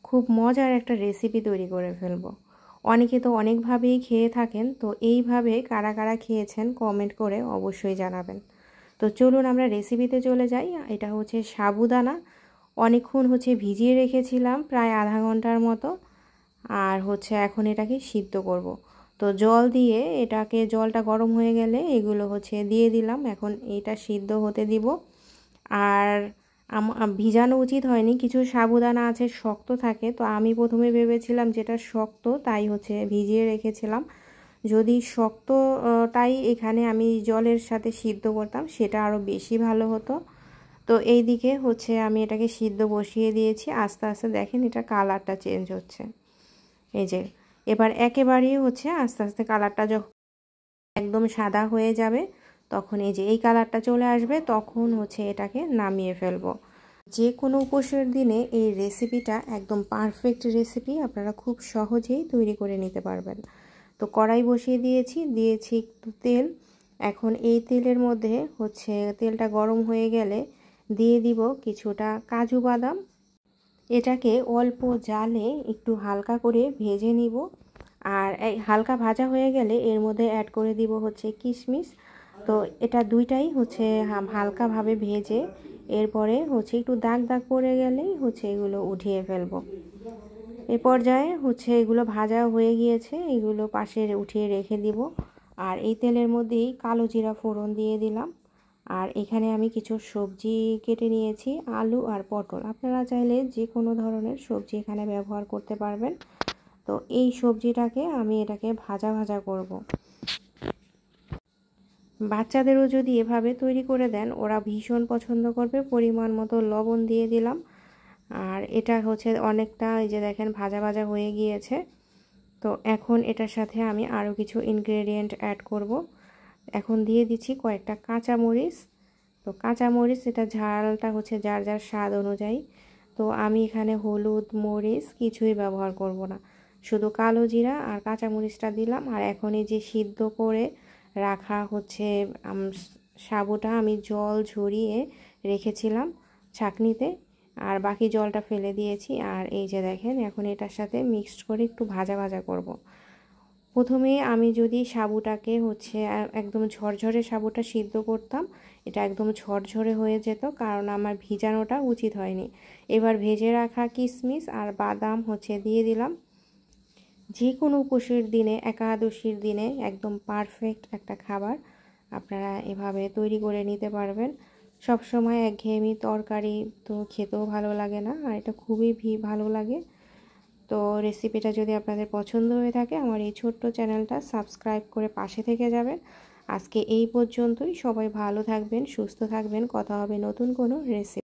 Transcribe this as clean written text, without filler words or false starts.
খুব মজার একটা রেসিপি তৈরি করে ফেলবো। অনেকে তো অনেকভাবেই খেয়ে থাকেন, তো এইভাবে কারা কারা খেয়েছেন কমেন্ট করে অবশ্যই জানাবেন। তো চলুন আমরা রেসিপিতে চলে যাই। এটা হচ্ছে সাবুদানা, অনেকক্ষণ ভিজিয়ে রেখেছিলাম, প্রায় আধা ঘন্টার মতো। আর এখন এটাকে সিদ্ধ করব। তো জল দিয়ে এটাকে, জলটা গরম হয়ে গেলে এগুলো দিয়ে দিলাম। এখন এটা সিদ্ধ হতে দিব। আর ভিজানো উচিত হয়নি, কিছু সাবুদানা আছে শক্ত থাকে, তো আমি প্রথমে ভেবেছিলাম যেটা শক্ত তাই ভিজিয়ে রেখেছিলাম। যদি শক্তটাই এখানে আমি জলের সাথে সিদ্ধ করতাম সেটা আরও বেশি ভালো হতো। তো এই দিকে আমি এটাকে সিদ্ধ বসিয়ে দিয়েছি। আস্তে আস্তে দেখেন এটা কালারটা চেঞ্জ হচ্ছে। এই যে এবার একেবারেই আস্তে আস্তে কালারটা যখন একদম সাদা হয়ে যাবে, তখন এই যে এই কালারটা চলে আসবে, তখন এটাকে নামিয়ে ফেলবো। যে কোনো উপোসের দিনে এই রেসিপিটা একদম পারফেক্ট রেসিপি, আপনারা খুব সহজেই তৈরি করে নিতে পারবেন। তো কড়াই বসিয়ে দিয়েছি একটু তেল। এখন এই তেলের মধ্যে তেলটা গরম হয়ে গেলে দিয়ে দিব কিছুটা কাজু বাদাম। এটাকে অল্প জালে একটু হালকা করে ভেজে নিব। আর এই হালকা ভাজা হয়ে গেলে এর মধ্যে অ্যাড করে দিব কিশমিশ। তো এটা দুইটাই হালকাভাবে ভেজে এরপরে একটু দাগ দাগ পড়ে গেলেই এগুলো উঠিয়ে ফেলবো। এ পর্যায়ে এগুলো ভাজা হয়ে গিয়েছে, এগুলো পাশে উঠিয়ে রেখে দিব। আর এই তেলের মধ্যেই কালো জিরা ফোড়ন দিয়ে দিলাম। আর এখানে আমি কিছু সবজি কেটে নিয়েছি, আলু আর পটল। আপনারা চাইলে যে কোনো ধরনের সবজি এখানে ব্যবহার করতে পারবেন। তো এই সবজিটাকে আমি এটাকে ভাজা ভাজা করব। বাচ্চাদেরও যদি এভাবে তৈরি করে দেন ওরা ভীষণ পছন্দ করবে। পরিমাণ মতো লবণ দিয়ে দিলাম। আর এটা অনেকটা, এই যে দেখেন ভাজা ভাজা হয়ে গিয়েছে। তো এখন এটার সাথে আমি আরও কিছু ইনগ্রেডিয়েন্ট অ্যাড করব। এখন দিয়ে দিচ্ছি কয়েকটা কাঁচামরিচ। তো কাঁচামরিচ এটা ঝালটা যার যার স্বাদ অনুযায়ী। তো আমি এখানে হলুদ মরিচ কিছুই ব্যবহার করব না, শুধু কালো জিরা আর কাঁচামরিচটা দিলাম। আর এখন এই যে সিদ্ধ করে রাখা সাবুটা আমি জল ঝরিয়ে রেখেছিলাম ছাঁকনিতে, আর বাকি জলটা ফেলে দিয়েছি। আর এই যে দেখেন এখন এটার সাথে মিক্সড করে একটু ভাজা ভাজা করব। প্রথমে আমি যদি সাবুটাকে একদম ঝরঝরে সাবুটা সিদ্ধ করতাম, এটা একদম ঝরঝরে হয়ে যেত, কারণ আমার ভিজানোটা উচিত হয়নি। এবার ভেজে রাখা কিশমিশ আর বাদাম দিয়ে দিলাম। যে কোনো উপোসের দিনে, একাদশীর দিনে একদম পারফেক্ট একটা খাবার আপনারা এভাবে তৈরি করে নিতে পারবেন। সব সময় একঘেয়েমি তরকারি তো খেতেও ভালো লাগে না, আর এটা খুবই ভালো লাগে। তো রেসিপিটা যদি আপনাদের পছন্দ হয়ে থাকে আমার এই ছোট্ট চ্যানেলটা সাবস্ক্রাইব করে পাশে থেকে যাবেন। আজকে এই পর্যন্তই। সবাই ভালো থাকবেন, সুস্থ থাকবেন। কথা হবে নতুন কোনো রেসিপি।